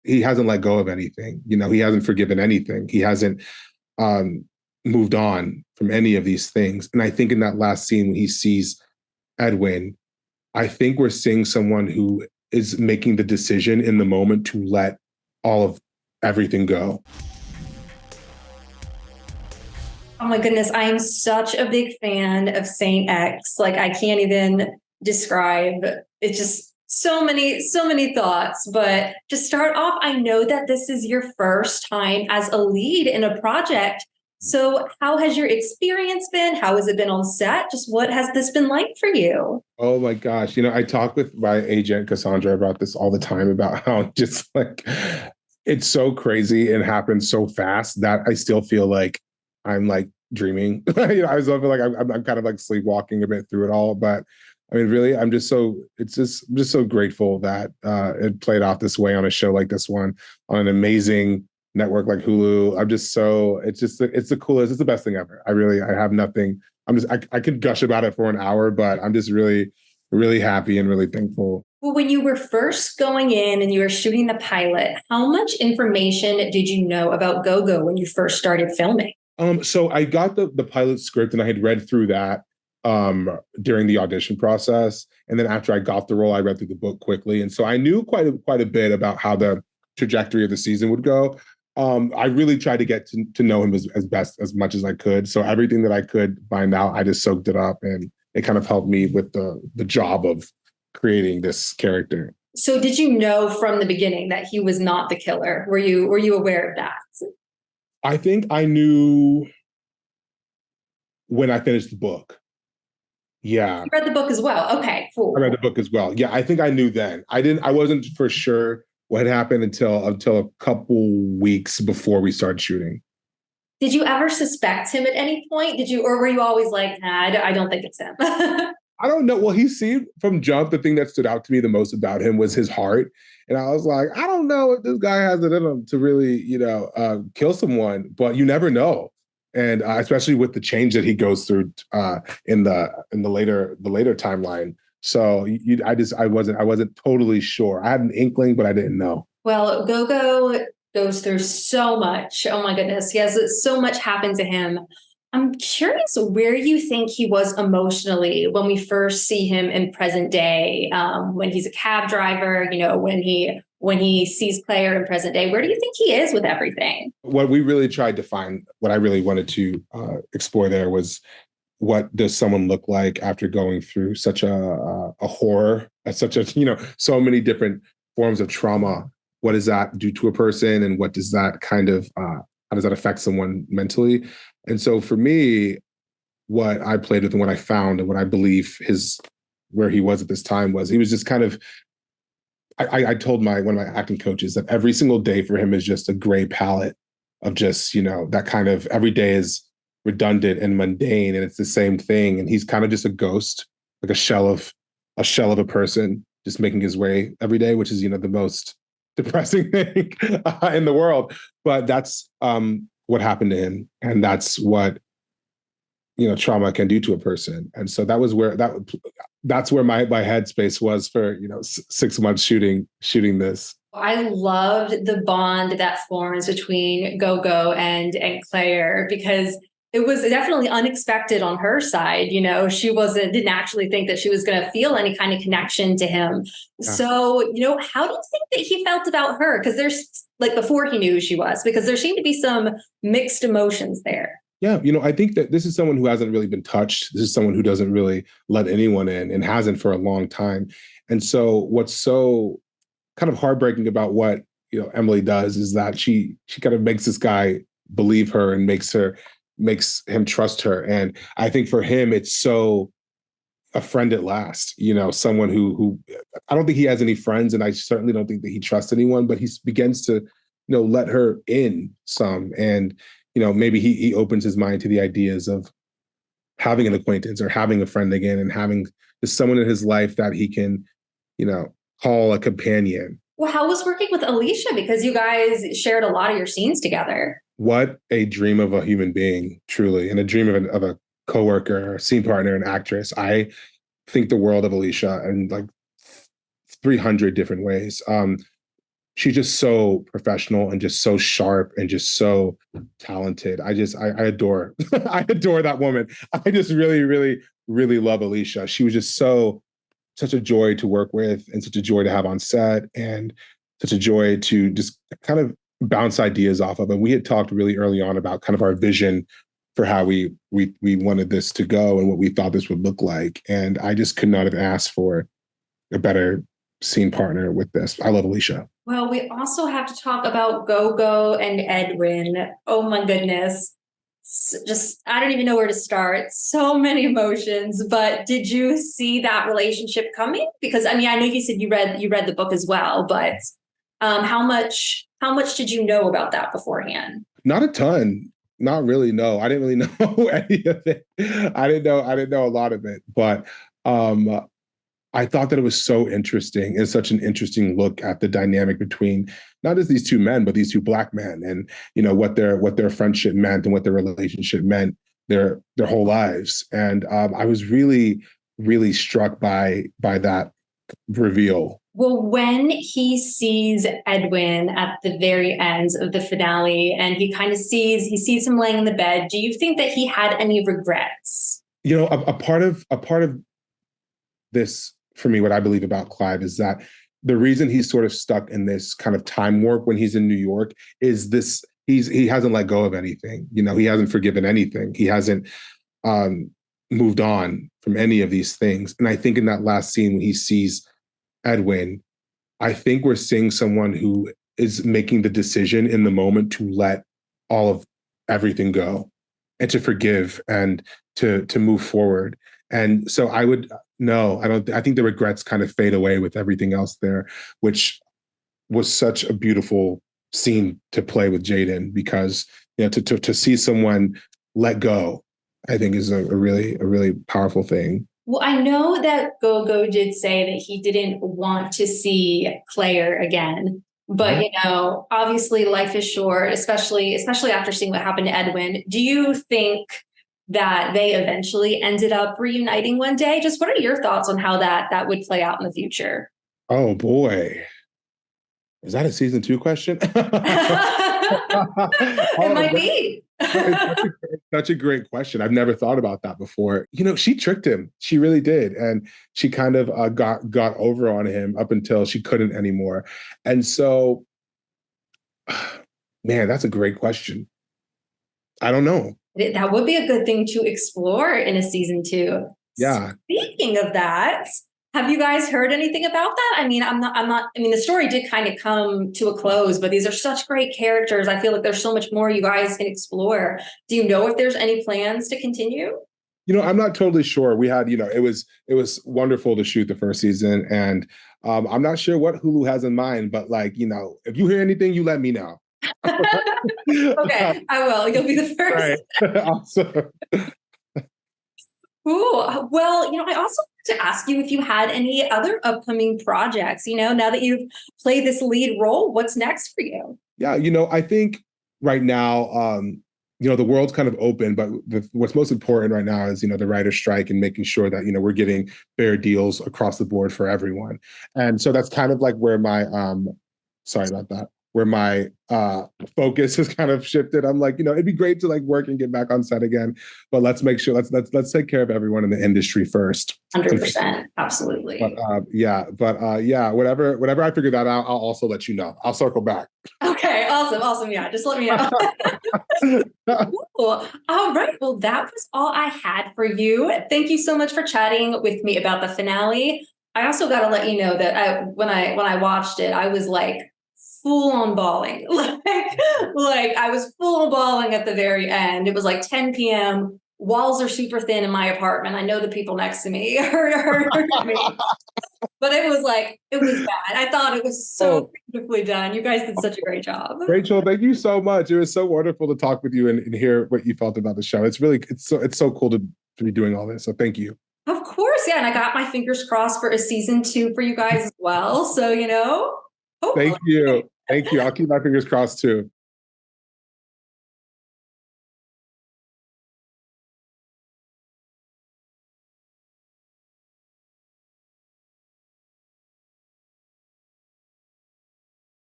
he hasn't let go of anything. He hasn't forgiven anything. He hasn't moved on from any of these things. And I think in that last scene when he sees Edwin, I think we're seeing someone who is making the decision in the moment to let all of everything go. Oh my goodness, I am such a big fan of Saint X. Like I can't even describe. It's just so many thoughts. But to start off, I know that this is your first time as a lead in a project. So how has your experience been? How has it been on set? Just what has this been like for you? Oh my gosh. I talk with my agent, Cassandra, about this all the time about how just like it's so crazy and happens so fast that I still feel like I'm like dreaming. I still feel like I'm kind of like sleepwalking a bit through it all. But I mean, really, I'm just I'm just so grateful that it played off this way on a show like this one, on an amazing network like Hulu. It's the coolest, it's the best thing ever. I have nothing. I could gush about it for an hour, but I'm just really, really happy and really thankful. Well, when you were first going in and you were shooting the pilot, how much information did you know about GoGo when you first started filming? So I got the pilot script and I had read through that during the audition process. And then after I got the role, I read through the book quickly. And so I knew quite a bit about how the trajectory of the season would go. I really tried to get to know him as much as I could. So everything that I could find out, I just soaked it up, and it kind of helped me with the job of creating this character. So did you know from the beginning that he was not the killer? Were you aware of that? I think I knew when I finished the book. Yeah. You read the book as well. Okay, cool. I read the book as well. Yeah, I think I knew then. I wasn't for sure what happened until a couple weeks before we started shooting. Did you ever suspect him at any point? Or were you always like, nah, I don't think it's him? I don't know. Well, he seemed from jump, the thing that stood out to me the most about him was his heart. And I was like, I don't know if this guy has it in him to really, kill someone, but you never know. And especially with the change that he goes through in the later timeline. So I wasn't totally sure. I had an inkling, but I didn't know. Well, Gogo goes through so much. Oh my goodness. He has so much happen to him. I'm curious where you think he was emotionally when we first see him in present day, when he's a cab driver, when he sees Claire in present day. Where do you think he is with everything? What we really tried to find, what I really wanted to explore there was, what does someone look like after going through such a horror, such a, so many different forms of trauma? What does that do to a person? And what does that how does that affect someone mentally? And so for me, what I played with and what I found and what I believe where he was at this time was, he was just kind of, I told one of my acting coaches that every single day for him is just a gray palette of just, that kind of every day is redundant and mundane and it's the same thing. And he's kind of just a ghost, like a shell of a person just making his way every day, which is, the most depressing thing in the world. But that's what happened to him. And that's what, trauma can do to a person. And so that's where my headspace was for, 6 months shooting this. I loved the bond that forms between Gogo and Claire, because it was definitely unexpected on her side. She didn't actually think that she was going to feel any kind of connection to him. Yeah. So, how do you think that he felt about her? Because there's before he knew who she was, because there seemed to be some mixed emotions there. Yeah, I think that this is someone who hasn't really been touched. This is someone who doesn't really let anyone in and hasn't for a long time. And so what's so kind of heartbreaking about what, Emily does is that she kind of makes this guy believe her and makes him trust her. And I think for him, it's so a friend at last, someone who I don't think he has any friends, and I certainly don't think that he trusts anyone, but he begins to, let her in some. And maybe he opens his mind to the ideas of having an acquaintance or having a friend again, and having just someone in his life that he can, call a companion. Well, how was working with Alycia? Because you guys shared a lot of your scenes together. What a dream of a human being, truly, and a dream of a coworker, a scene partner, an actress. I think the world of Alycia in 300 different ways. she's just so professional and just so sharp and just so talented. I adore I adore that woman. I just really, really, really love Alycia. She was just such a joy to work with and such a joy to have on set and such a joy to just kind of bounce ideas off of. And we had talked really early on about kind of our vision for how we wanted this to go and what we thought this would look like. And I just could not have asked for a better scene partner with this. I love Alycia. Well, we also have to talk about Gogo and Edwin. Oh my goodness. Just, I don't even know where to start. So many emotions, but did you see that relationship coming? Because I mean, I know you said you read the book as well, but how much did you know about that beforehand? Not a ton. Not really. No, I didn't really know any of it. I didn't know a lot of it, but I thought that it was so interesting and such an interesting look at the dynamic between not just these two men, but these two Black men, and what their friendship meant and what their relationship meant their whole lives. And I was really, really struck by that reveal. Well, when he sees Edwin at the very end of the finale, and he sees him laying in the bed, do you think that he had any regrets? A part of this for me, what I believe about Clive is that the reason he's sort of stuck in this kind of time warp when he's in New York is this: he hasn't let go of anything. He hasn't forgiven anything. He hasn't moved on from any of these things. And I think in that last scene when he sees Edwin, I think we're seeing someone who is making the decision in the moment to let all of everything go and to forgive and to move forward. And so I think the regrets kind of fade away with everything else there, which was such a beautiful scene to play with Jaden, because to see someone let go, I think is a really powerful thing. Well, I know that Gogo did say that he didn't want to see Claire again, but obviously life is short, especially after seeing what happened to Edwin. Do you think that they eventually ended up reuniting one day? Just what are your thoughts on how that would play out in the future? Oh boy. Is that a season 2 question? It might be. It's such a great question. I've never thought about that before. She tricked him. She really did. And she kind of got over on him up until she couldn't anymore. And so, man, that's a great question. I don't know. That would be a good thing to explore in a season 2. Yeah. Speaking of that, have you guys heard anything about that? I mean, the story did kind of come to a close, but these are such great characters. I feel like there's so much more you guys can explore. Do you know if there's any plans to continue? I'm not totally sure. We had, it was wonderful to shoot the first season, and I'm not sure what Hulu has in mind, but if you hear anything, you let me know. Okay, I will. You'll be the first. Right. Awesome. Cool. Well, I also want to ask you if you had any other upcoming projects, now that you've played this lead role, what's next for you? Yeah, I think right now, the world's kind of open, but what's most important right now is, the writer's strike and making sure that, we're getting fair deals across the board for everyone. And so that's kind of like where my, sorry about that, where my focus has kind of shifted. I'm like, it'd be great to work and get back on set again, but let's make sure let's take care of everyone in the industry first. 100%, absolutely. But whatever I figure that out, I'll also let you know. I'll circle back. Okay, awesome. Yeah, just let me know. Cool. All right. Well, that was all I had for you. Thank you so much for chatting with me about the finale. I also got to let you know that when I watched it, I was full on bawling. I was full on bawling at the very end. It was 10 p.m. Walls are super thin in my apartment. I know the people next to me heard me. But it was bad. I thought it was so beautifully done. You guys did such a great job. Rachel, thank you so much. It was so wonderful to talk with you and hear what you felt about the show. It's so cool to be doing all this. So thank you. Of course, yeah. And I got my fingers crossed for a season 2 for you guys as well. So, Thank you. I'll keep my fingers crossed too.